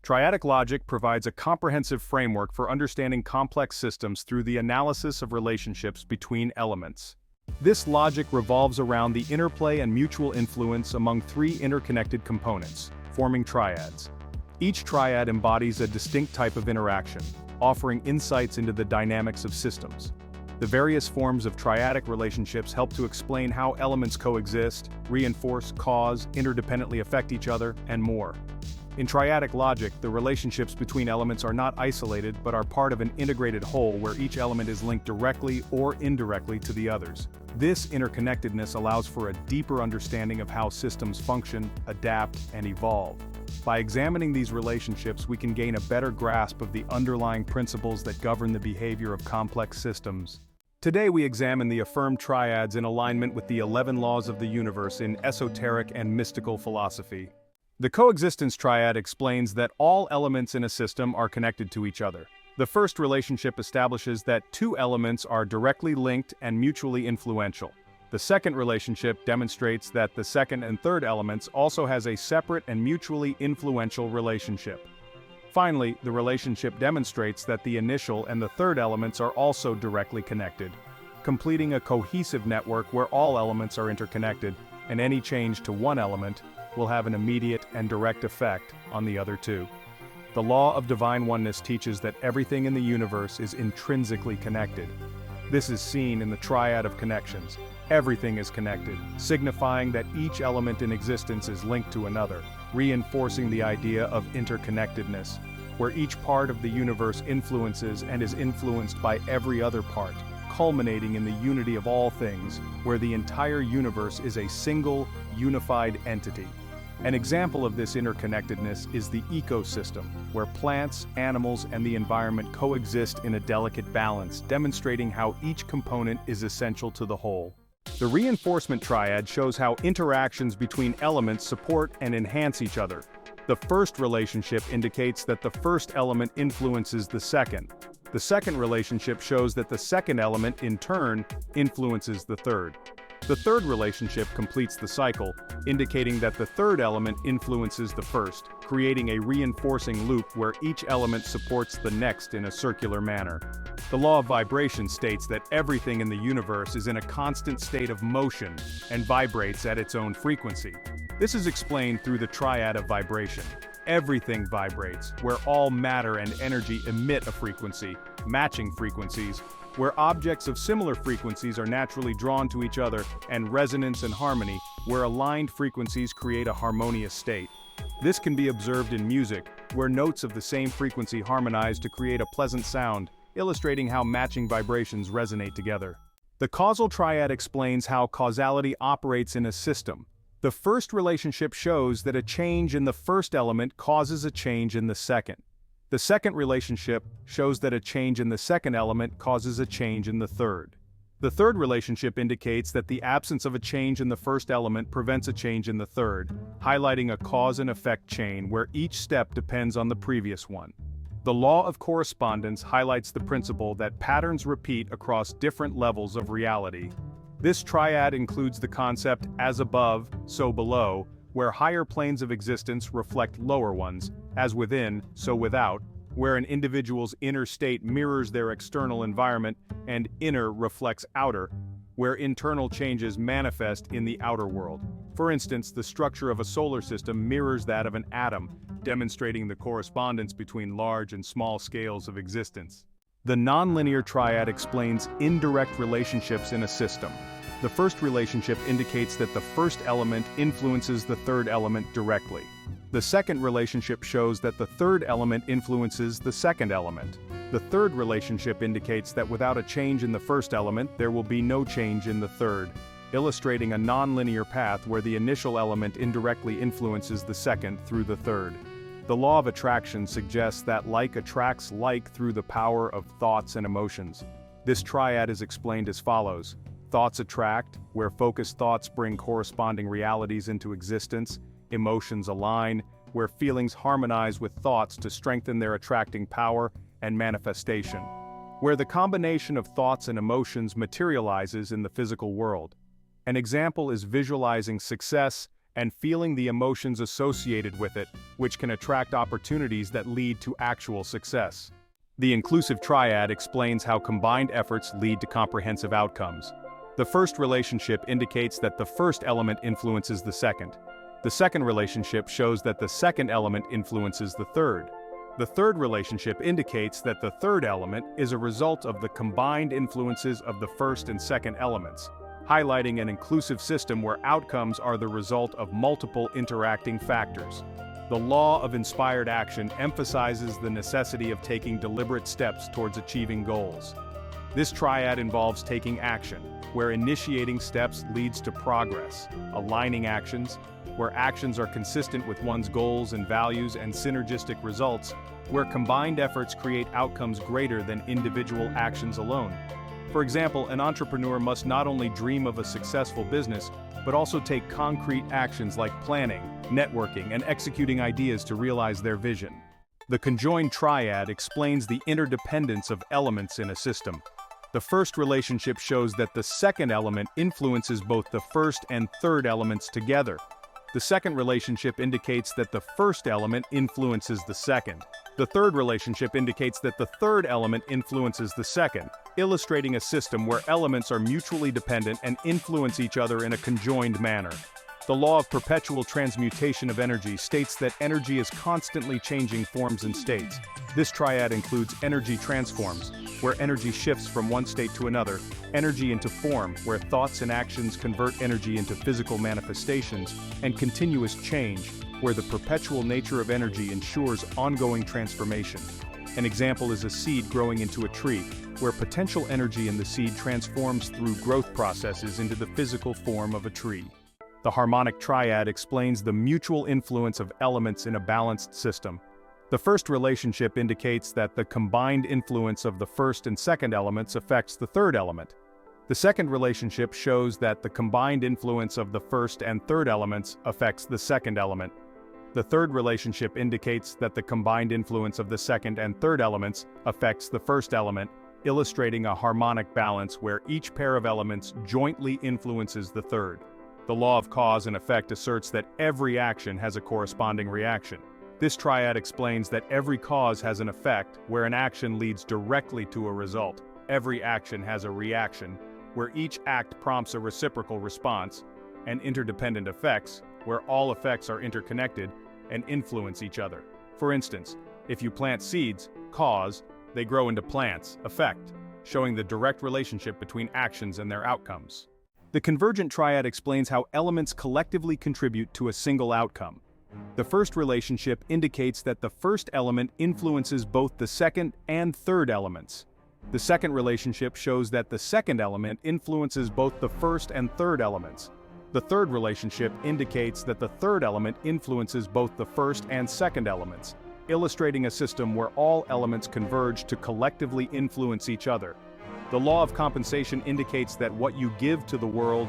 Triadic logic provides a comprehensive framework for understanding complex systems through the analysis of relationships between elements. This logic revolves around the interplay and mutual influence among three interconnected components, forming triads. Each triad embodies a distinct type of interaction, offering insights into the dynamics of systems. The various forms of triadic relationships help to explain how elements coexist, reinforce, cause, interdependently affect each other, and more. In triadic logic, the relationships between elements are not isolated but are part of an integrated whole where each element is linked directly or indirectly to the others. This interconnectedness allows for a deeper understanding of how systems function, adapt, and evolve. By examining these relationships, we can gain a better grasp of the underlying principles that govern the behavior of complex systems. Today we examine the affirmed triads in alignment with the 11 laws of the universe in esoteric and mystical philosophy. The coexistence triad explains that all elements in a system are connected to each other. The first relationship establishes that two elements are directly linked and mutually influential. The second relationship demonstrates that the second and third elements also has a separate and mutually influential relationship. Finally, the relationship demonstrates that the initial and the third elements are also directly connected, completing a cohesive network where all elements are interconnected, and any change to one element will have an immediate and direct effect on the other two. The law of divine oneness teaches that everything in the universe is intrinsically connected. This is seen in the triad of connections. Everything is connected, signifying that each element in existence is linked to another, reinforcing the idea of interconnectedness, where each part of the universe influences and is influenced by every other part, culminating in the unity of all things, where the entire universe is a single, unified entity. An example of this interconnectedness is the ecosystem, where plants, animals, and the environment coexist in a delicate balance, demonstrating how each component is essential to the whole. The reinforcement triad shows how interactions between elements support and enhance each other. The first relationship indicates that the first element influences the second. The second relationship shows that the second element, in turn, influences the third. The third relationship completes the cycle, indicating that the third element influences the first, creating a reinforcing loop where each element supports the next in a circular manner. The law of vibration states that everything in the universe is in a constant state of motion and vibrates at its own frequency. This is explained through the triad of vibration. Everything vibrates, where all matter and energy emit a frequency, matching frequencies, where objects of similar frequencies are naturally drawn to each other, and resonance and harmony, where aligned frequencies create a harmonious state. This can be observed in music, where notes of the same frequency harmonize to create a pleasant sound, illustrating how matching vibrations resonate together. The causal triad explains how causality operates in a system. The first relationship shows that a change in the first element causes a change in the second. The second relationship shows that a change in the second element causes a change in the third. The third relationship indicates that the absence of a change in the first element prevents a change in the third, highlighting a cause and effect chain where each step depends on the previous one. The law of correspondence highlights the principle that patterns repeat across different levels of reality. This triad includes the concept as above, so below, where higher planes of existence reflect lower ones, as within, so without, where an individual's inner state mirrors their external environment, and inner reflects outer, where internal changes manifest in the outer world. For instance, the structure of a solar system mirrors that of an atom, demonstrating the correspondence between large and small scales of existence. The nonlinear triad explains indirect relationships in a system. The first relationship indicates that the first element influences the third element directly. The second relationship shows that the third element influences the second element. The third relationship indicates that without a change in the first element, there will be no change in the third, illustrating a nonlinear path where the initial element indirectly influences the second through the third. The law of attraction suggests that like attracts like through the power of thoughts and emotions. This triad is explained as follows. Thoughts attract, where focused thoughts bring corresponding realities into existence. Emotions align, where feelings harmonize with thoughts to strengthen their attracting power and manifestation. Where the combination of thoughts and emotions materializes in the physical world. An example is visualizing success and feeling the emotions associated with it, which can attract opportunities that lead to actual success. The inclusive triad explains how combined efforts lead to comprehensive outcomes. The first relationship indicates that the first element influences the second. The second relationship shows that the second element influences the third. The third relationship indicates that the third element is a result of the combined influences of the first and second elements, highlighting an inclusive system where outcomes are the result of multiple interacting factors. The law of inspired action emphasizes the necessity of taking deliberate steps towards achieving goals. This triad involves taking action, where initiating steps leads to progress, aligning actions, where actions are consistent with one's goals and values, and synergistic results, where combined efforts create outcomes greater than individual actions alone. For example, an entrepreneur must not only dream of a successful business, but also take concrete actions like planning, networking, and executing ideas to realize their vision. The conjoined triad explains the interdependence of elements in a system. The first relationship shows that the second element influences both the first and third elements together. The second relationship indicates that the first element influences the second. The third relationship indicates that the third element influences the second, illustrating a system where elements are mutually dependent and influence each other in a conjoined manner. The law of perpetual transmutation of energy states that energy is constantly changing forms and states. This triad includes energy transforms, where energy shifts from one state to another, energy into form, where thoughts and actions convert energy into physical manifestations, and continuous change, where the perpetual nature of energy ensures ongoing transformation. An example is a seed growing into a tree, where potential energy in the seed transforms through growth processes into the physical form of a tree. The harmonic triad explains the mutual influence of elements in a balanced system. The first relationship indicates that the combined influence of the first and second elements affects the third element. The second relationship shows that the combined influence of the first and third elements affects the second element. The third relationship indicates that the combined influence of the second and third elements affects the first element, illustrating a harmonic balance where each pair of elements jointly influences the third. The law of cause and effect asserts that every action has a corresponding reaction. This triad explains that every cause has an effect, where an action leads directly to a result. Every action has a reaction, where each act prompts a reciprocal response, and interdependent effects, where all effects are interconnected and influence each other. For instance, if you plant seeds, cause, they grow into plants, effect, showing the direct relationship between actions and their outcomes. The convergent triad explains how elements collectively contribute to a single outcome. The first relationship indicates that the first element influences both the second and third elements. The second relationship shows that the second element influences both the first and third elements. The third relationship indicates that the third element influences both the first and second elements, illustrating a system where all elements converge to collectively influence each other. The law of compensation indicates that what you give to the world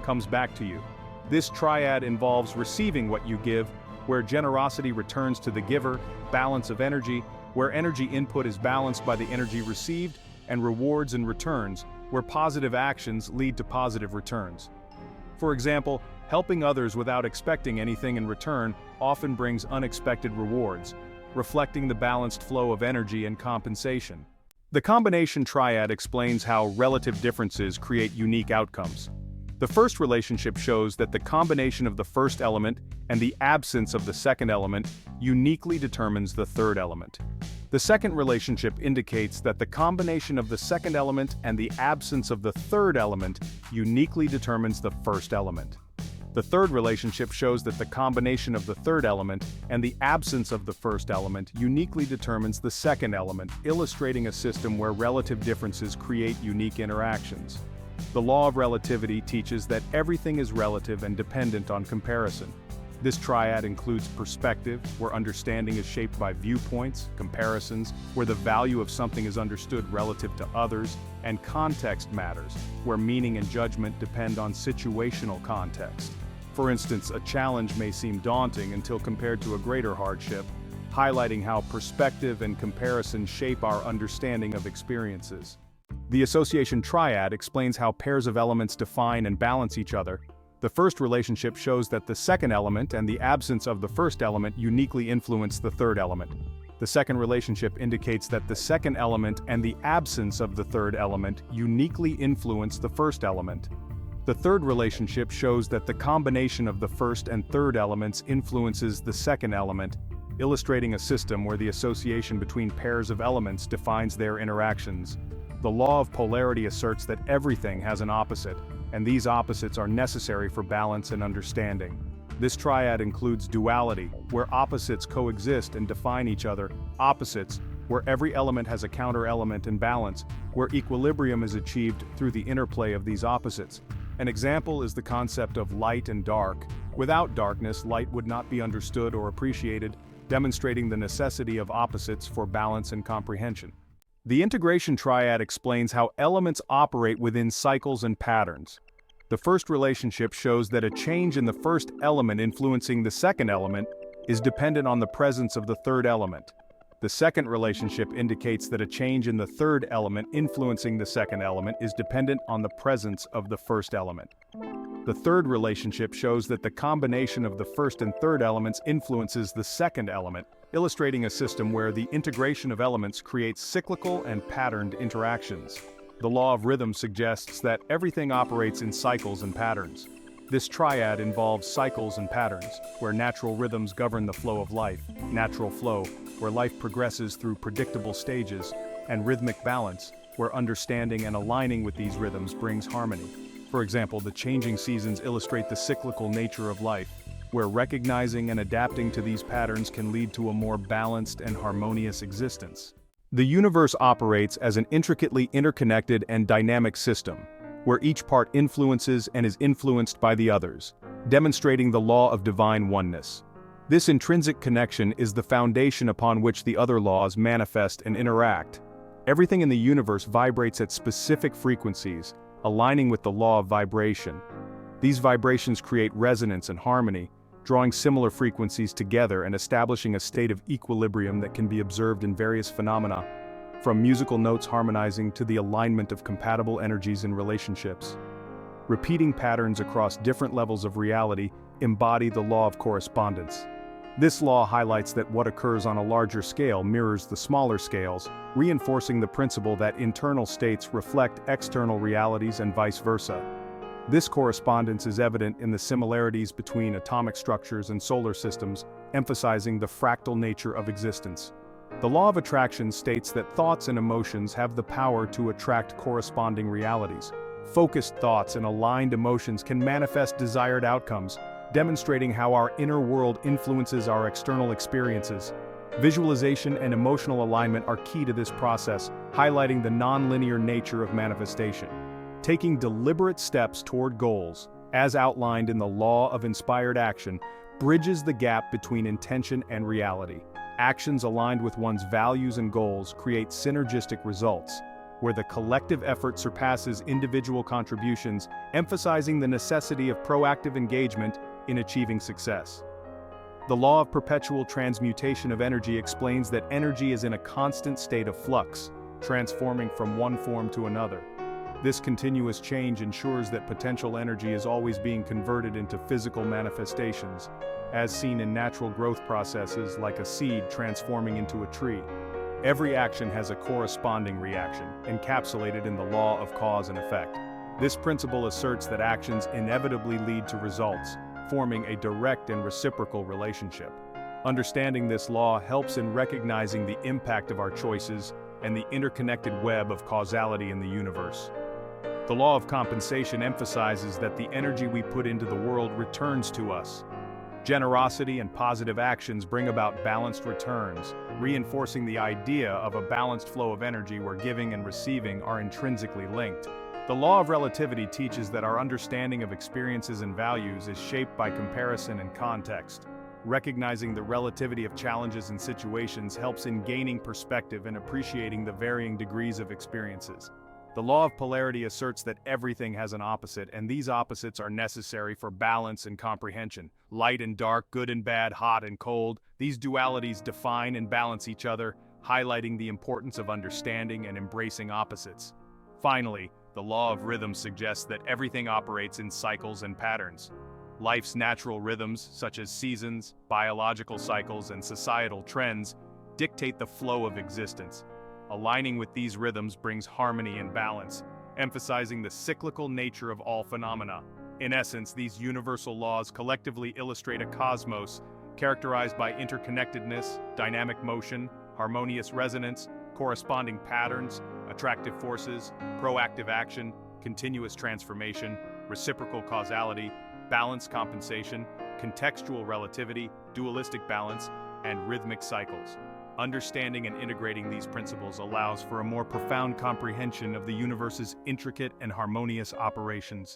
comes back to you. This triad involves receiving what you give, where generosity returns to the giver, balance of energy, where energy input is balanced by the energy received, and rewards and returns, where positive actions lead to positive returns. For example, helping others without expecting anything in return often brings unexpected rewards, reflecting the balanced flow of energy and compensation. The combination triad explains how relative differences create unique outcomes. The first relationship shows that the combination of the first element and the absence of the second element uniquely determines the third element. The second relationship indicates that the combination of the second element and the absence of the third element uniquely determines the first element. The third relationship shows that the combination of the third element and the absence of the first element uniquely determines the second element, illustrating a system where relative differences create unique interactions. The law of relativity teaches that everything is relative and dependent on comparison. This triad includes perspective, where understanding is shaped by viewpoints, comparisons, where the value of something is understood relative to others, and context matters, where meaning and judgment depend on situational context. For instance, a challenge may seem daunting until compared to a greater hardship, highlighting how perspective and comparison shape our understanding of experiences. The association triad explains how pairs of elements define and balance each other, The first relationship shows that the second element and the absence of the first element uniquely influence the third element. The second relationship indicates that the second element and the absence of the third element uniquely influence the first element. The third relationship shows that the combination of the first and third elements influences the second element, illustrating a system where the association between pairs of elements defines their interactions. The law of polarity asserts that everything has an opposite, and these opposites are necessary for balance and understanding. This triad includes duality, where opposites coexist and define each other, opposites, where every element has a counter-element, and balance, where equilibrium is achieved through the interplay of these opposites. An example is the concept of light and dark. Without darkness, light would not be understood or appreciated, demonstrating the necessity of opposites for balance and comprehension. The integration triad explains how elements operate within cycles and patterns. The first relationship shows that a change in the first element influencing the second element is dependent on the presence of the third element. The second relationship indicates that a change in the third element influencing the second element is dependent on the presence of the first element. The third relationship shows that the combination of the first and third elements influences the second element, illustrating a system where the integration of elements creates cyclical and patterned interactions. The law of rhythm suggests that everything operates in cycles and patterns. This triad involves cycles and patterns, where natural rhythms govern the flow of life, natural flow, where life progresses through predictable stages, and rhythmic balance, where understanding and aligning with these rhythms brings harmony. For example, the changing seasons illustrate the cyclical nature of life, where recognizing and adapting to these patterns can lead to a more balanced and harmonious existence. The universe operates as an intricately interconnected and dynamic system, where each part influences and is influenced by the others, demonstrating the law of divine oneness. This intrinsic connection is the foundation upon which the other laws manifest and interact. Everything in the universe vibrates at specific frequencies, aligning with the law of vibration. These vibrations create resonance and harmony, drawing similar frequencies together and establishing a state of equilibrium that can be observed in various phenomena, from musical notes harmonizing to the alignment of compatible energies in relationships. Repeating patterns across different levels of reality embody the law of correspondence. This law highlights that what occurs on a larger scale mirrors the smaller scales, reinforcing the principle that internal states reflect external realities and vice versa. This correspondence is evident in the similarities between atomic structures and solar systems, emphasizing the fractal nature of existence. The law of attraction states that thoughts and emotions have the power to attract corresponding realities. Focused thoughts and aligned emotions can manifest desired outcomes, demonstrating how our inner world influences our external experiences. Visualization and emotional alignment are key to this process, highlighting the non-linear nature of manifestation. Taking deliberate steps toward goals, as outlined in the law of inspired action, bridges the gap between intention and reality. Actions aligned with one's values and goals create synergistic results, where the collective effort surpasses individual contributions, emphasizing the necessity of proactive engagement in achieving success. The law of perpetual transmutation of energy explains that energy is in a constant state of flux, transforming from one form to another. This continuous change ensures that potential energy is always being converted into physical manifestations, as seen in natural growth processes like a seed transforming into a tree. Every action has a corresponding reaction, encapsulated in the law of cause and effect. This principle asserts that actions inevitably lead to results, forming a direct and reciprocal relationship. Understanding this law helps in recognizing the impact of our choices and the interconnected web of causality in the universe. The law of compensation emphasizes that the energy we put into the world returns to us. Generosity and positive actions bring about balanced returns, reinforcing the idea of a balanced flow of energy where giving and receiving are intrinsically linked. The law of relativity teaches that our understanding of experiences and values is shaped by comparison and context. Recognizing the relativity of challenges and situations helps in gaining perspective and appreciating the varying degrees of experiences. The law of polarity asserts that everything has an opposite, and these opposites are necessary for balance and comprehension. Light and dark, good and bad, hot and cold, these dualities define and balance each other, highlighting the importance of understanding and embracing opposites. Finally, The law of rhythm suggests that everything operates in cycles and patterns. Life's natural rhythms, such as seasons, biological cycles, and societal trends, dictate the flow of existence. Aligning with these rhythms brings harmony and balance, emphasizing the cyclical nature of all phenomena. In essence, these universal laws collectively illustrate a cosmos characterized by interconnectedness, dynamic motion, harmonious resonance, corresponding patterns, attractive forces, proactive action, continuous transformation, reciprocal causality, balanced compensation, contextual relativity, dualistic balance, and rhythmic cycles. Understanding and integrating these principles allows for a more profound comprehension of the universe's intricate and harmonious operations.